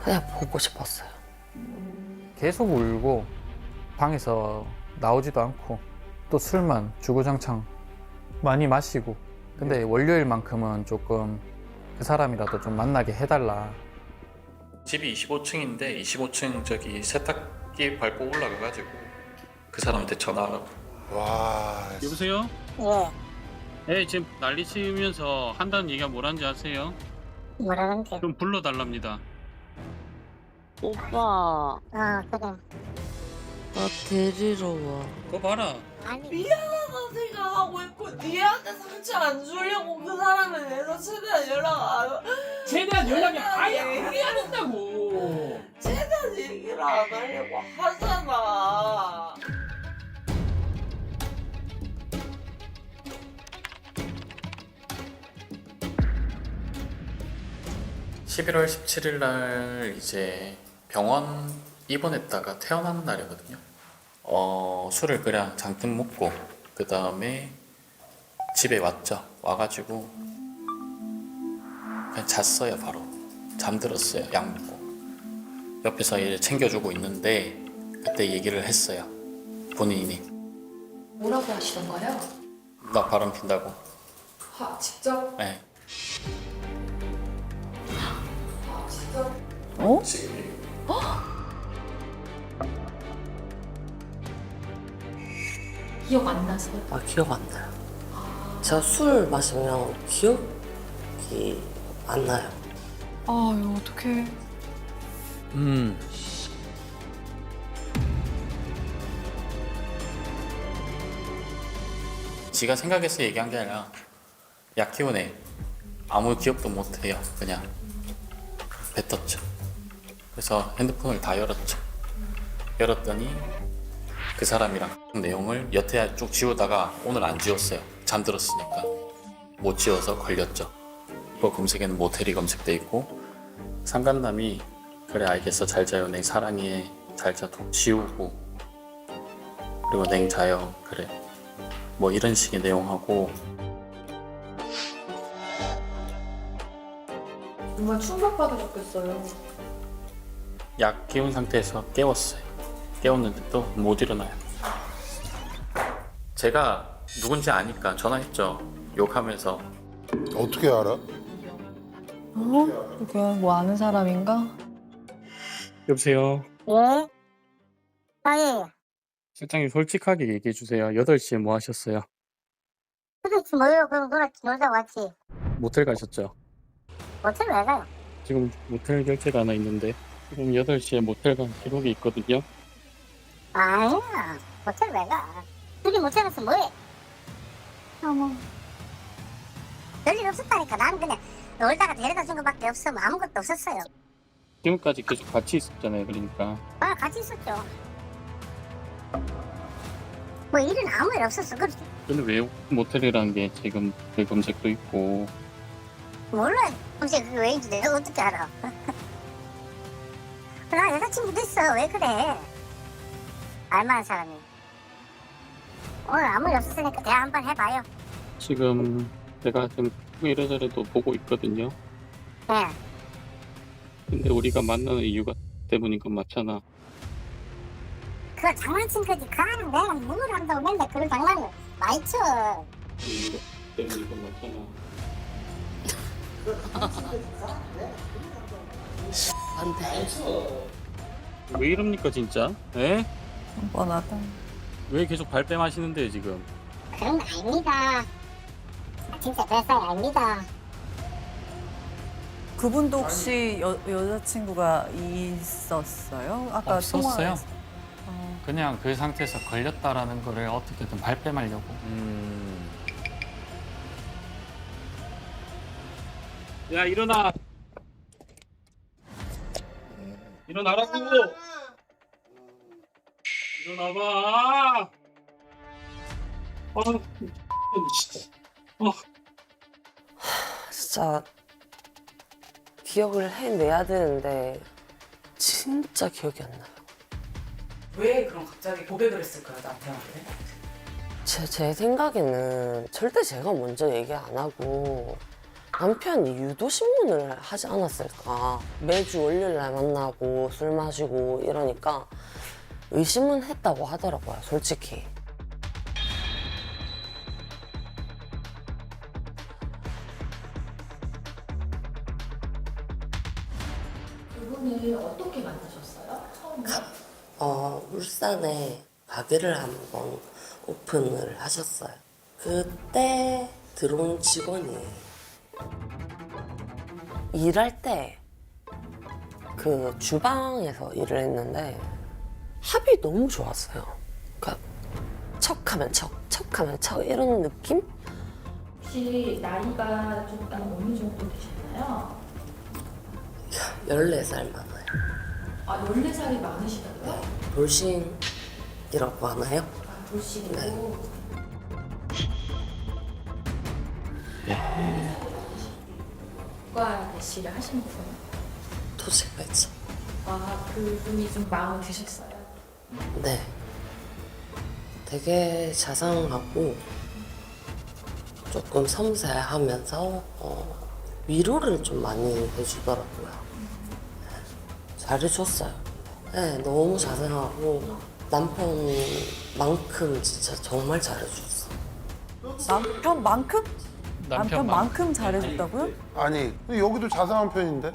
그냥 보고 싶었어요. 계속 울고 방에서 나오지도 않고 또 술만 주구장창 많이 마시고. 근데 월요일만큼은 조금 그 사람이라도 좀 만나게 해달라. 집이 25층인데 25층 저기 세탁기 밟고 올라가가지고 그 사람한테 전화하라고. 와. 여보세요? 예, 네, 지금 난리 치면서 한다는 얘기가 뭐라는지 아세요? 뭐라는데? 좀 불러달랍니다. 오빠, 그래. 나 데리러 와. 그거 봐라. 아니, 미안하다 생각하고 있고 니한테 상처 안 주려고 그 사람에 대해서 최대한 연락 안 최대한 연락이 아예 안 해야 된다고. 최대한 얘기를 안 하려고 하잖아. 11월 17일 날 이제 병원 입원했다가 퇴원하는 날이거든요. 술을 그냥 잔뜩 먹고 그 다음에 집에 왔죠. 와가지고 그냥 잤어요. 바로 잠들었어요. 약 먹고 옆에서 이제 챙겨주고 있는데 그때 얘기를 했어요. 본인이 뭐라고 하시던가요? 나 바람 핀다고. 직접? 네. 직접? 어? 기억 안 나세요? 아, 기억 안 나요. 제가 술 마시면 기억이 안 나요. 아, 이거 어떡해. 지가 생각해서 얘기한 게 아니라 약 키우네. 아무 기억도 못해요. 그냥 뱉었죠. 그래서 핸드폰을 다 열었죠. 열었더니 그 사람이랑 내용을 여태 쭉 지우다가 오늘 안 지웠어요. 잠들었으니까 못 지워서 걸렸죠. 그거 검색에는 모텔이 검색돼 있고 상간남이 그래 알겠어 잘 자요 냉 사랑해 잘 자 톡 지우고 그리고 냉 자요 그래 뭐 이런 식의 내용하고. 정말 충격받으셨겠어요. 약 기운 상태에서 깨웠어요. 깨웠는데도 못 일어나요. 제가 누군지 아니까 전화했죠. 욕하면서. 어떻게 알아? 그게 뭐 아는 사람인가? 여보세요? 예? 아니, 실장님 솔직하게 얘기해 주세요. 8시에 뭐 하셨어요? 도대체 뭐예요? 그럼 놀다 왔지. 모텔 가셨죠? 모텔 왜 가요? 지금 모텔 결제가 하나 있는데 지금 8시에 모텔 간 기록이 있거든요. 아니야, 모텔 왜 가? 둘이 모텔 가서 뭐해? 어머. 별일 없었다니까. 나는 그냥 놀다가 데려다 준 것밖에 없어. 뭐 아무것도 없었어요. 지금까지 계속 같이 있었잖아요. 그러니까 같이 있었죠. 뭐 일은 아무 일 없었어. 그렇지. 근데 왜 모텔이라는 게 지금 그 검색도 있고 몰라. 혹시 그게 왜인지 내가 어떻게 알아? 나 여자친구도 있어. 왜 그래? 알만한 사람이. 오늘 아무 일 없었으니까 대화 한번 해봐요. 지금 내가 지금 이래저래도 보고 있거든요. 네. 근데 우리가 만나는 이유가 때문인 건 맞잖아. 그거 장난친 거지. 그 안은 내가 누구를 한다고 맨날 그런 장난을 많이 쳐. 이유가 때문인 건 맞잖아. 안 돼. 왜 이럽니까 진짜? 에? 뻔하다. 왜 계속 발뺌하시는데요 지금? 그런 거 아닙니다. 진짜 별사이 아닙니다. 그분도 혹시 여자친구가 있었어요? 아까 없었어요. 통화에서. 그냥 그 상태에서 걸렸다라는 거를 어떻게든 발뺌하려고. 야 일어나. 일어나라고. 일어나봐. 진짜. 진짜 기억을 해내야 되는데 진짜 기억이 안 나요. 왜 그럼 갑자기 고백을 했을까요, 남편한테? 제 생각에는 절대 제가 먼저 얘기 안 하고 남편이 유도신문을 하지 않았을까. 매주 월요일날 만나고 술 마시고 이러니까 의심은 했다고 하더라고요, 솔직히. 그분을 어떻게 만나셨어요? 처음에? 울산에 가게를 한번 오픈을 하셨어요. 그때 들어온 직원이에요. 일할 때 그 주방에서 일을 했는데 합이 너무 좋았어요. 그러니까 척하면 척, 척하면 척 이런 느낌? 혹시 나이가 좀 어느 정도 되셨나요? 14살 많아요. 아, 14살이 많으시다고요? 돌싱이라고 하나요? 아, 돌싱이고. 네. 국가 대시를 하시는 거예요? 도시까지. 아, 그분이 좀 마음에 드셨어요? 네. 되게 자상하고 조금 섬세하면서 위로를 좀 많이 해주더라고요. 잘해줬어요. 네, 너무 자상하고 남편만큼 진짜 정말 잘해줬어. 남편만큼? 남편만큼 잘해줬다고요? 아니 근데 여기도 자상한 편인데?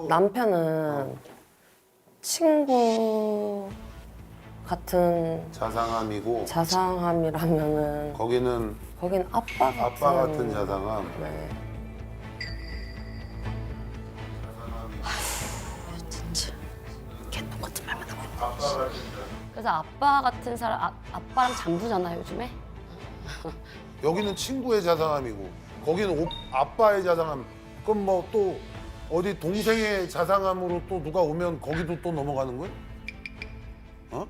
남편은 친구 같은 자상함이고 자상함이라면은 거기는 거긴 아빠 같은 자상함. 네. 진짜 개똥 같은 말만 하고. 그래서 아빠 같은 사람, 아빠랑 장부잖아요, 요즘에. 여기는 친구의 자상함이고 거기는 아빠의 자상함. 그럼 뭐 또 어디 동생의 자상함으로 또 누가 오면 거기도 또 넘어가는 거야? 어?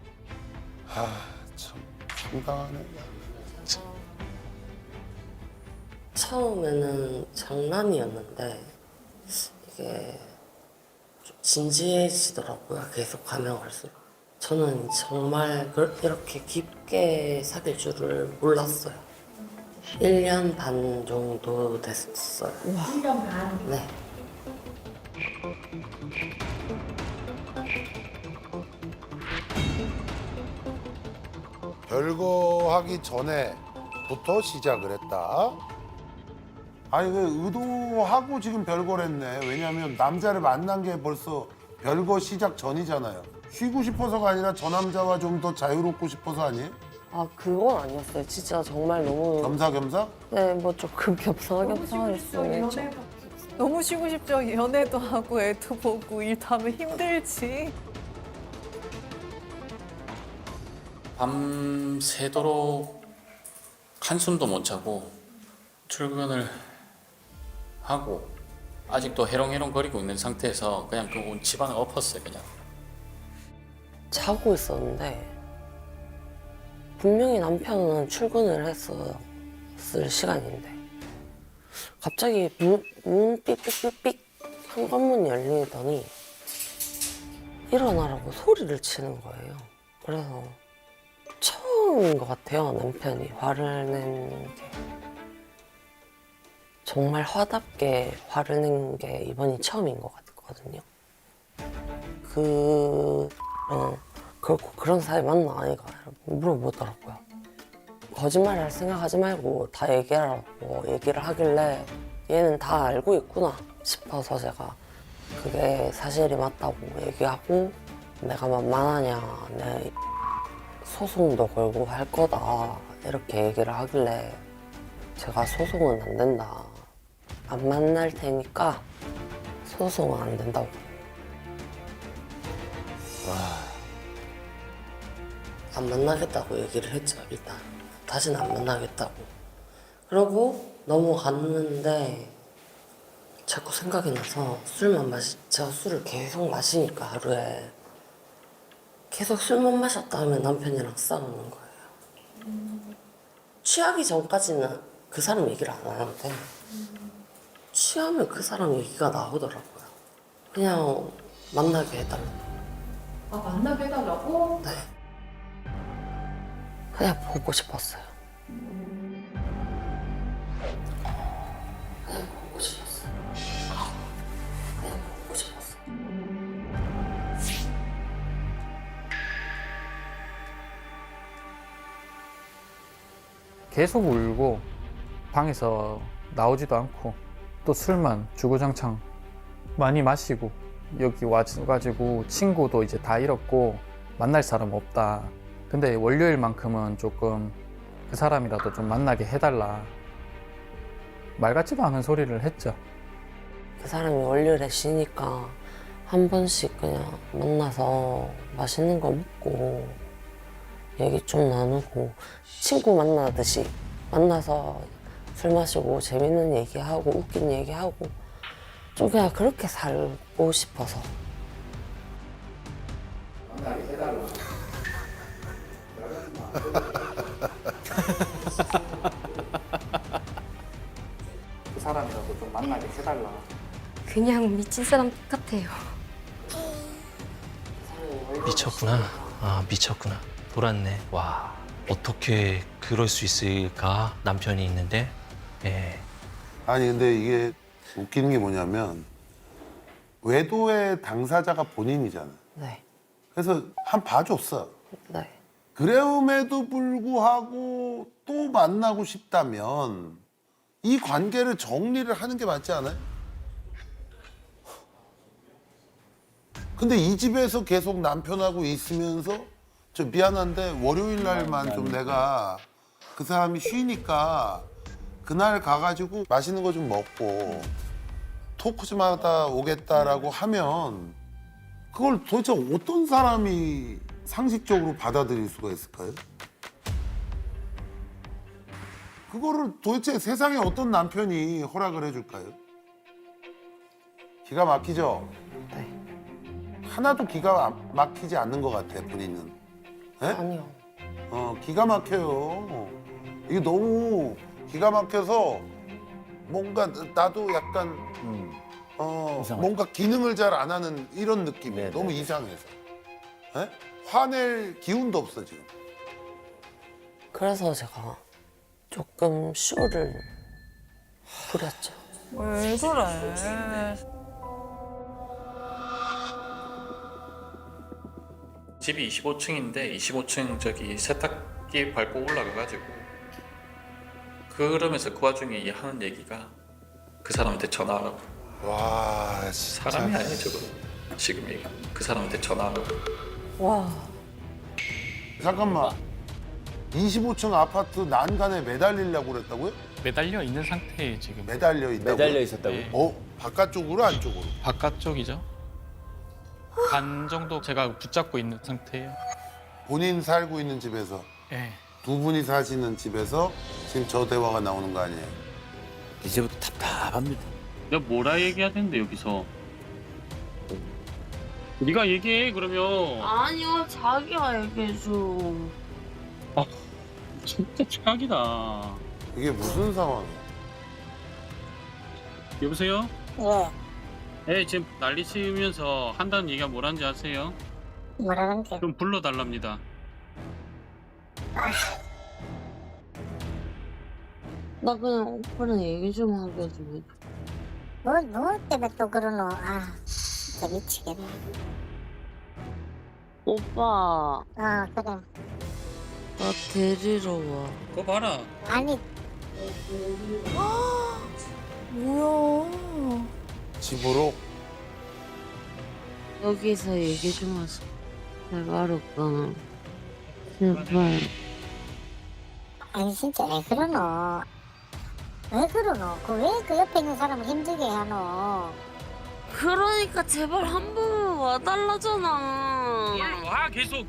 참 황당하네. 처음에는 장난이었는데 이게 좀 진지해지더라고요. 계속 가면 갈수록. 저는 정말 이렇게 깊게 사귈 줄을 몰랐어요. 1년 반 정도 됐어요. 1년 반. 네. 별거 하기 전에부터 시작을 했다. 아니 그 의도하고 지금 별거를 했네. 왜냐하면 남자를 만난 게 벌써 별거 시작 전이잖아요. 쉬고 싶어서가 아니라 저 남자와 좀 더 자유롭고 싶어서 아니에요? 아 그건 아니었어요. 진짜 정말 너무 겸사겸사? 네, 뭐 조금 겸사겸사할 수 있죠. 너무 쉬고 싶죠. 연애도 하고 애도 보고 일도 하면 힘들지. 밤새도록 한숨도 못 자고 출근을 하고 아직도 해롱해롱거리고 있는 상태에서 그냥 그 온 집안을 엎었어요. 그냥 자고 있었는데 분명히 남편은 출근을 했었을 시간인데 갑자기 문 삑삑삑삑 현관문이 열리더니 일어나라고 소리를 치는 거예요. 그래서 처음인 것 같아요. 남편이 화를 낸 게. 정말 화답게 화를 낸 게 이번이 처음인 것 같거든요. 그런 사이 맞나 아이가 물어보더라고요. 거짓말할 생각하지 말고 다 얘기하라고 얘기를 하길래 얘는 다 알고 있구나 싶어서 제가 그게 사실이 맞다고 얘기하고 내가 만만하냐 내 소송도 걸고 할 거다 이렇게 얘기를 하길래 제가 소송은 안 된다. 안 만날 테니까 소송은 안 된다고. 안 만나겠다고 얘기를 했죠, 일단. 다시는 안 만나겠다고. 그러고 넘어갔는데 자꾸 생각이 나서 제가 술을 계속 마시니까 하루에 계속 술만 마셨다 하면 남편이랑 싸우는 거예요. 취하기 전까지는 그 사람 얘기를 안 하는데 취하면 그 사람 얘기가 나오더라고요. 그냥 만나게 해달라고. 아, 만나게 해달라고? 네. 그냥 보고 싶었어요. 보고 싶었어. 보고 싶었어. 계속 울고 방에서 나오지도 않고 또 술만 주구장창 많이 마시고 여기 와가지고 친구도 이제 다 잃었고 만날 사람 없다. 근데 월요일만큼은 조금 그 사람이라도 좀 만나게 해달라. 말 같지도 않은 소리를 했죠. 그 사람이 월요일에 쉬니까 한 번씩 그냥 만나서 맛있는 거 먹고 얘기 좀 나누고 친구 만나듯이 만나서 술 마시고 재밌는 얘기하고 웃긴 얘기하고 좀 그냥 그렇게 살고 싶어서. 그 사람이라도 좀 만나게 해달라. 그냥 미친 사람 같아요. 미쳤구나. 아, 미쳤구나. 돌았네. 와, 어떻게 그럴 수 있을까? 남편이 있는데. 예. 아니 근데 이게 웃기는 게 뭐냐면 외도의 당사자가 본인이잖아. 네. 그래서 한 봐줬어. 네. 그래움에도 불구하고 또 만나고 싶다면 이 관계를 정리를 하는 게 맞지 않아요? 근데 이 집에서 계속 남편하고 있으면서 저 미안한데 월요일 날만 좀 내가 그 사람이 쉬니까 그날 가가지고 맛있는 거 좀 먹고 토크 좀 하다 오겠다라고 하면 그걸 도대체 어떤 사람이 상식적으로 받아들일 수가 있을까요? 그거를 도대체 세상에 어떤 남편이 허락을 해줄까요? 기가 막히죠? 네. 하나도 기가 막히지 않는 것 같아, 본인은. 네? 아니요. 기가 막혀요. 이게 너무 기가 막혀서 뭔가 나도 약간 뭔가 기능을 잘 안 하는 이런 느낌이 너무 이상해서. 네? 화낼 기운도 없어 지금. 그래서 제가 조금 쇼를 부렸죠. 왜 그래? 집이 25층인데 25층 저기 세탁기 밟고 올라가가지고 그러면서 그 와중에 하는 얘기가 그 사람한테 전화하라고. 와, 진짜. 사람이 아니에요 저거. 지금 얘기. 그 사람한테 전화하라고. 와. 잠깐만. 25층 아파트 난간에 매달리려고 그랬다고요? 매달려 있는 상태에 지금. 매달려 있다고요? 매달려 있었다고? 네. 바깥쪽으로 안쪽으로? 바깥쪽이죠. 반 정도 제가 붙잡고 있는 상태예요. 본인 살고 있는 집에서 예. 두 분이 사시는 집에서 지금 저 대화가 나오는 거 아니에요? 이제부터 답답합니다. 내가 뭐라 얘기해야 되는데 여기서. 네가 얘기해 그러면. 아니요, 자기가 얘기해줘. 진짜 최악이다. 이게 무슨 상황이야? 여보세요? 예, 예, 지금 난리 치면서 한다는 얘기가 뭐라는지 아세요? 뭐라는데? 좀 불러달랍니다. 나 그냥 오빠랑 얘기 좀 하게 좀 해줘. 뭐 때문에 또 그러노? 아, 진짜 미치겠네. 오빠, 그래. 나 데리러 와. 그거 봐라. 아니, 뭐야? 집으로? 여기서 얘기 좀 하자. 제발 오빠. 제발. 아니 진짜 왜 그러노? 왜 그러노? 왜 그 옆에 있는 사람을 힘들게 하노? 그러니까 제발 한 번만 와달라잖아. 얼른 와 계속.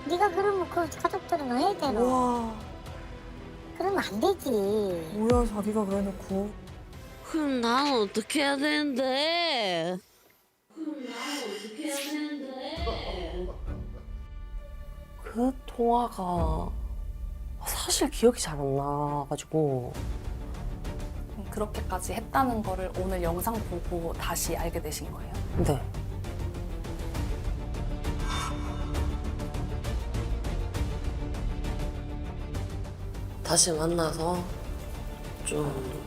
네가 그러면 그 가족들은 왜 해야 되노? 와, 그러면 안 되지. 뭐야 자기가 그래놓고. 그럼 난 어떻게 해야 되는데? 그 통화가 사실 기억이 잘 안 나가지고. 그렇게까지 했다는 거를 오늘 영상 보고 다시 알게 되신 거예요? 네. 다시 만나서 좀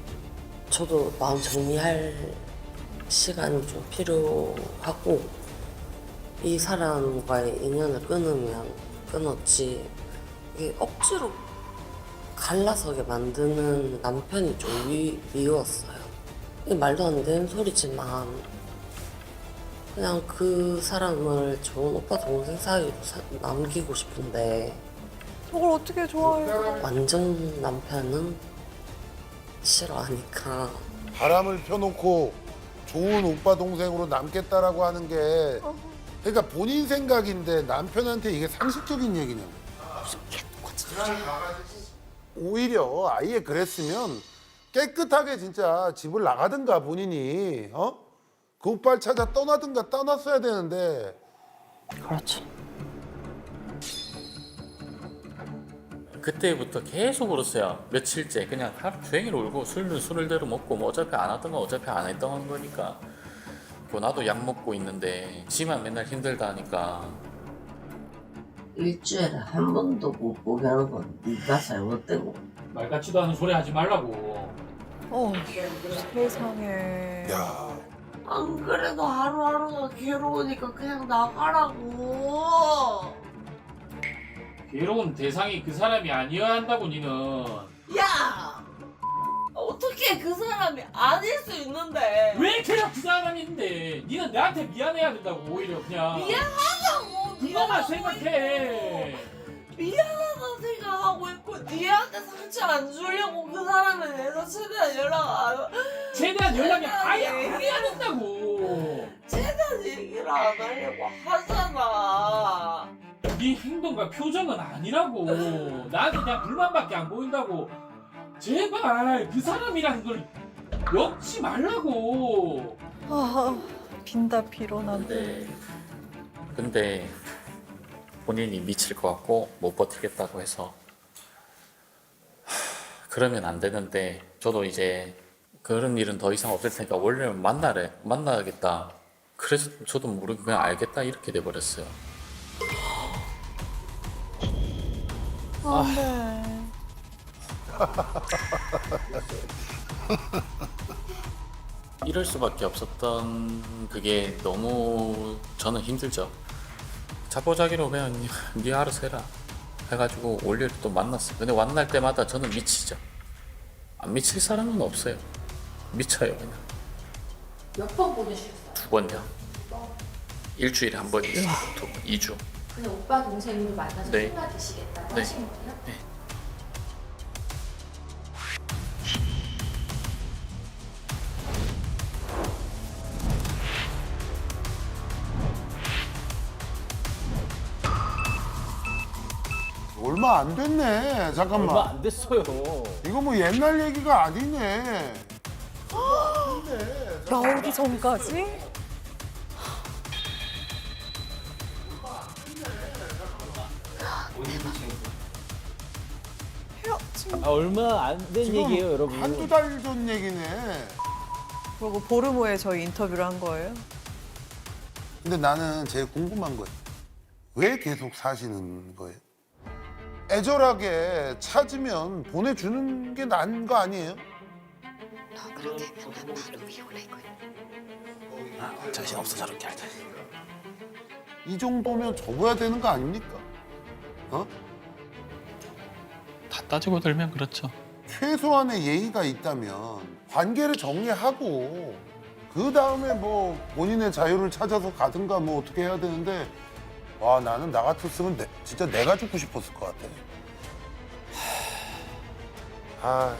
저도 마음 정리할 시간이 좀 필요하고 이 사람과의 인연을 끊으면 끊었지 이게 억지로 갈라서게 만드는 남편이 좀 미웠어요. 이게 말도 안 되는 소리지만 그냥 그 사람을 좋은 오빠 동생 사이로 남기고 싶은데 저걸 어떻게 좋아해요? 완전 남편은 싫어하니까 바람을 펴놓고 좋은 오빠 동생으로 남겠다라고 하는 게 그러니까 본인 생각인데 남편한테 이게 상식적인 얘기냐고. 오히려 아예 그랬으면 깨끗하게 진짜 집을 나가든가 본인이 그 오빠를 찾아 떠나든가 떠났어야 되는데. 그렇지. 그때부터 계속 울었어요. 며칠째 그냥 하루 종일 울고 술을 대로 먹고 뭐 어차피 안 하던 건 어차피 안 했던 거니까. 뭐 나도 약 먹고 있는데 지만 맨날 힘들다 하니까. 일주일에 한 번도 못 보게 하는 건 네가 잘못되고. 말 같지도 않은 소리 하지 말라고. 세상에. 야. 안 그래도 하루하루가 괴로우니까 그냥 나가라고. 괴로운 대상이 그 사람이 아니어야 한다고 니는. 야! 어떻게 그 사람이 아닐 수 있는데? 왜 그냥 그 사람이 있는데 니는 나한테 미안해야 된다고 오히려 그냥. 미안하다고. 그거만 미안하고 생각해. 있고, 미안하다고 생각하고 있고 니한테 상처 안 주려고 그 사람에 대해서 최대한 연락 안 최대한 연락이 아예 안 얘기- 해야 된다고. 최대한 얘기를 안 하려고 하잖아. 네 행동과 표정은 아니라고. 나한테 그냥 불만밖에 안 보인다고. 제발 그 사람이라는 걸 엮지 말라고. 빈다 피로나네. 근데 본인이 미칠 것 같고 못 버티겠다고 해서 그러면 안 되는데 저도 이제 그런 일은 더 이상 없을 테니까 원래는 만나겠다. 그래서 저도 모르게 그냥 알겠다 이렇게 돼버렸어요. 네. 이럴 수밖에 없었던 그게 너무 저는 힘들죠. 자포자기로 그냥 네 알아서 해라 해가지고 올리를 또 만났어요. 근데 만날 때마다 저는 미치죠. 안 미칠 사람은 없어요. 미쳐요 그냥. 몇 번 보내주셨어요? 2번요. 일주일에 한 번이 있어요. 2주. 근데 오빠 동생을 만나서 네. 술만 드시겠다고 네. 하신 거예요? 네. 얼마 안 됐네. 잠깐만. 얼마 안 됐어요. 이거 뭐 옛날 얘기가 아니네. 나오기 전까지? 얼마 안 된 지금 얘기예요, 여러분. 한두 달 전 얘기네. 그리고 보름 후에 저희 인터뷰를 한 거예요. 근데 나는 제일 궁금한 거예요. 왜 계속 사시는 거예요? 애절하게 찾으면 보내주는 게 나은 거 아니에요? 너 그렇게 하면 바로 이혼할 거야. 정신 없어 저렇게 할 때. 이 정도면 접어야 되는 거 아닙니까? 다 따지고 들면 그렇죠. 최소한의 예의가 있다면 관계를 정리하고 그 다음에 뭐 본인의 자유를 찾아서 가든가 뭐 어떻게 해야 되는데 와 나는 나 같았으면 진짜 내가 죽고 싶었을 것 같아.